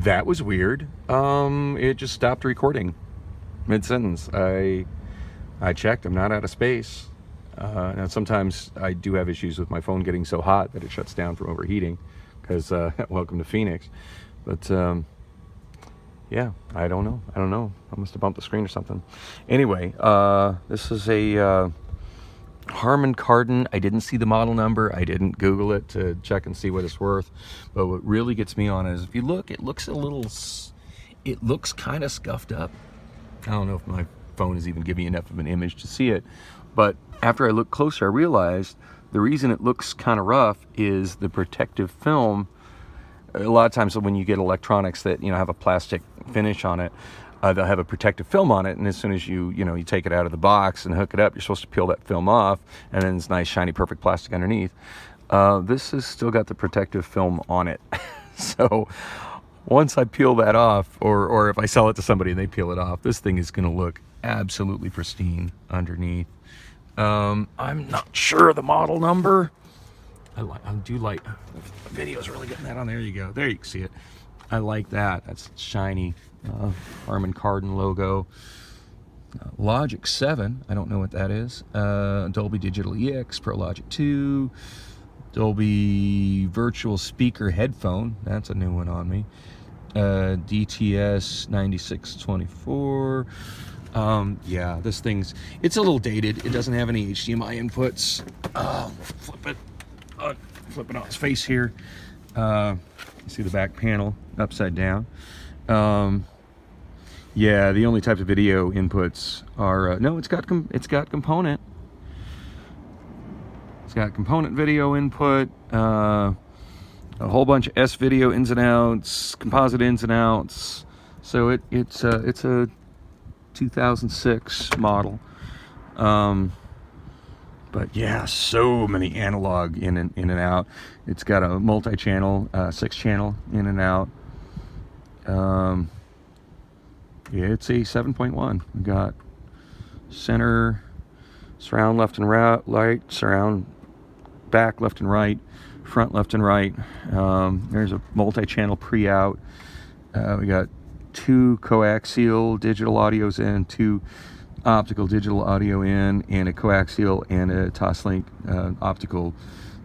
that was weird. It just stopped recording mid-sentence. I checked. I'm not out of space. Now sometimes I do have issues with my phone getting so hot that it shuts down from overheating, because welcome to Phoenix. But yeah, I don't know. I must have bumped the screen or something. Anyway, this is a Harman Kardon. I didn't see the model number. I didn't Google it to check and see what it's worth. But what really gets me on is, if you look, it looks kind of scuffed up. I don't know if my phone is even giving me enough of an image to see it. But after I looked closer, I realized the reason it looks kind of rough is the protective film. A lot of times when you get electronics that, have a plastic finish on it, they'll have a protective film on it, and as soon as you take it out of the box and hook it up, you're supposed to peel that film off, and then it's nice, shiny, perfect plastic underneath. This has still got the protective film on it. So once I peel that off, or if I sell it to somebody and they peel it off, this thing is going to look absolutely pristine underneath. I'm not sure of the model number. I do like the video's really getting that on. There you go. There you can see it. I like that. That's shiny. Harman Kardon logo. Logic 7. I don't know what that is. Dolby Digital EX Pro Logic 2. Dolby Virtual Speaker Headphone. That's a new one on me. DTS 9624. Yeah, this it's a little dated. It doesn't have any HDMI inputs. Flip it on its face here. You see the back panel upside down. Yeah, the only types of video inputs are no. It's got component. It's got component video input. A whole bunch of S video ins and outs, composite ins and outs. So it's a 2006 model. But yeah, so many analog in and out. It's got a multi-channel, 6-channel in and out. Yeah, it's a 7.1. We got center, surround left and right, surround back left and right, front left and right. There's a multi-channel pre-out. We got 2 coaxial digital audios in, 2 optical digital audio in, and a coaxial and a Toslink optical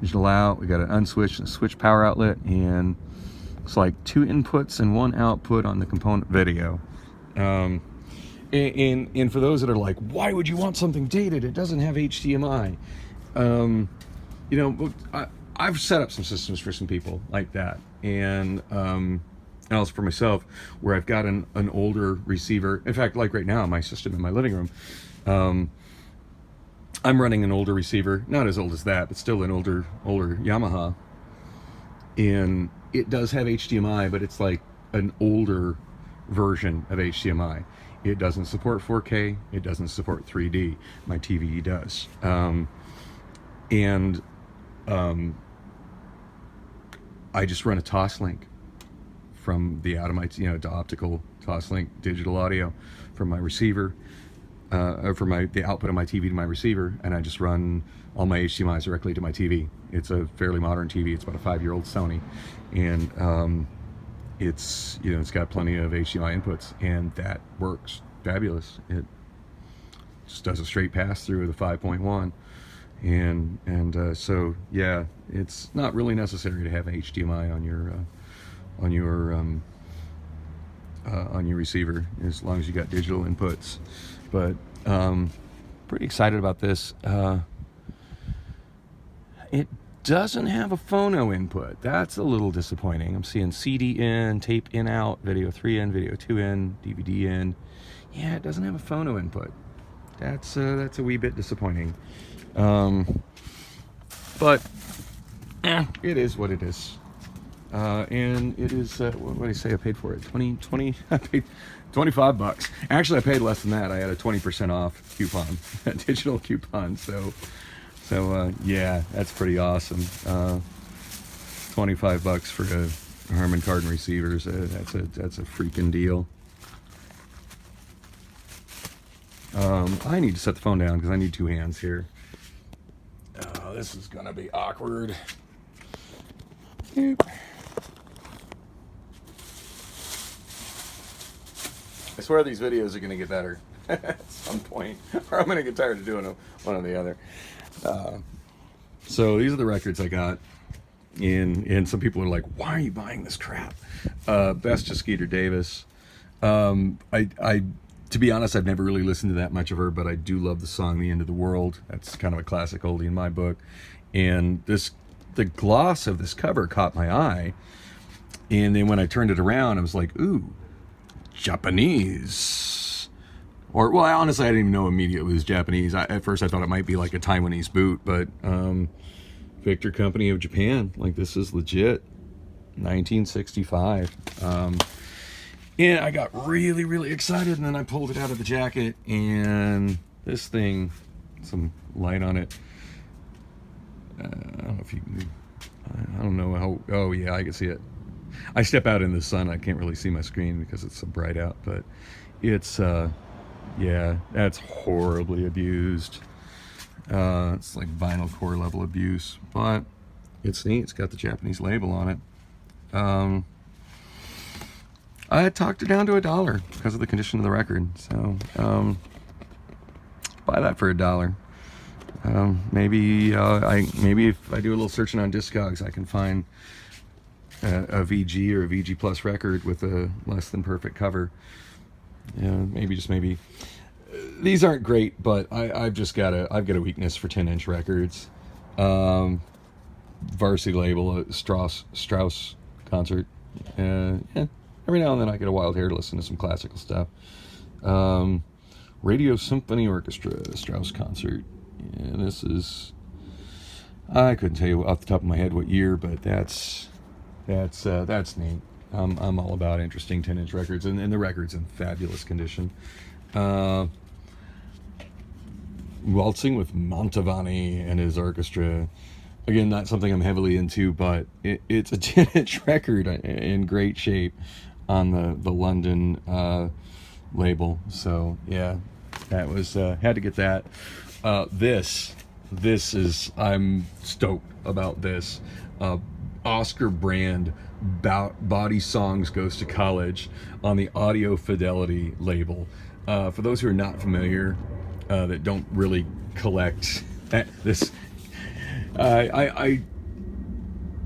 digital out. We got an unswitched and switch power outlet, and it's like 2 inputs and 1 output on the component video. And for those that are like, why would you want something dated? It doesn't have HDMI. I've set up some systems for some people like that, and also for myself, where I've got an older receiver. In fact, like right now, my system in my living room, I'm running an older receiver, not as old as that, but still an older Yamaha, and it does have HDMI, but it's like an older version of HDMI. It doesn't support 4K. It doesn't support 3D. My TV does. I just run a Toslink from the out of my, to optical Toslink digital audio from my receiver, from the output of my TV to my receiver, and I just run all my HDMIs directly to my TV. It's a fairly modern TV. It's about a 5-year-old Sony, and it's got plenty of HDMI inputs, and that works fabulous. It just does a straight pass through with a 5.1, and so yeah, it's not really necessary to have HDMI on your receiver, as long as you got digital inputs. But pretty excited about this. It doesn't have a phono input. That's a little disappointing. I'm seeing CD in, tape in out, video 3 in, video 2 in, DVD in. Yeah, it doesn't have a phono input. That's a wee bit disappointing. But it is what it is. And it is, what do you say I paid for it? 20, I paid $25. Actually, I paid less than that. I had a 20% off coupon, a digital coupon. So yeah, that's pretty awesome. $25 for a Harman Kardon receivers. That's a freaking deal. I need to set the phone down because I need 2 hands here. Oh, this is gonna be awkward. Yep. swear these videos are going to get better at some point, or I'm going to get tired of doing them, one or the other. So these are the records I got. And some people are like, why are you buying this crap? Best to Skeeter Davis. To be honest, I've never really listened to that much of her, but I do love the song The End of the World. That's kind of a classic oldie in my book. And the gloss of this cover caught my eye. And then when I turned it around, I was like, ooh, Japanese. Or, well, honestly, I didn't even know immediately it was Japanese. At first, I thought it might be like a Taiwanese boot, but Victor Company of Japan. Like, this is legit. 1965. And I got really, really excited, and then I pulled it out of the jacket, and this thing, some light on it. I don't know if you can, I don't know how, oh yeah, I can see it. I step out in the sun, I can't really see my screen because it's so bright out, but it's, yeah, that's horribly abused. It's like vinyl core level abuse, but it's neat. It's got the Japanese label on it. I talked her down to $1 because of the condition of the record. So buy that for $1. Maybe if I do a little searching on Discogs, I can find a VG or a VG Plus record with a less than perfect cover. Maybe just maybe. These aren't great, but I've got a weakness for 10-inch records. Varsity label, Strauss concert. Yeah. Every now and then I get a wild hair to listen to some classical stuff. Radio Symphony Orchestra, Strauss concert. And this is, I couldn't tell you off the top of my head what year, but that's neat. I'm all about interesting 10-inch records, and the record's in fabulous condition. Waltzing with Mantovani and his orchestra. Again, not something I'm heavily into, but it's a 10-inch record in great shape on the London label. So yeah, that was had to get that. This is, I'm stoked about this. Oscar Brand, Body Songs Goes to College on the Audio Fidelity label. For those who are not familiar, that don't really collect this, I'm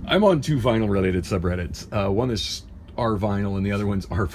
on two vinyl related subreddits. One is our vinyl and the other one's our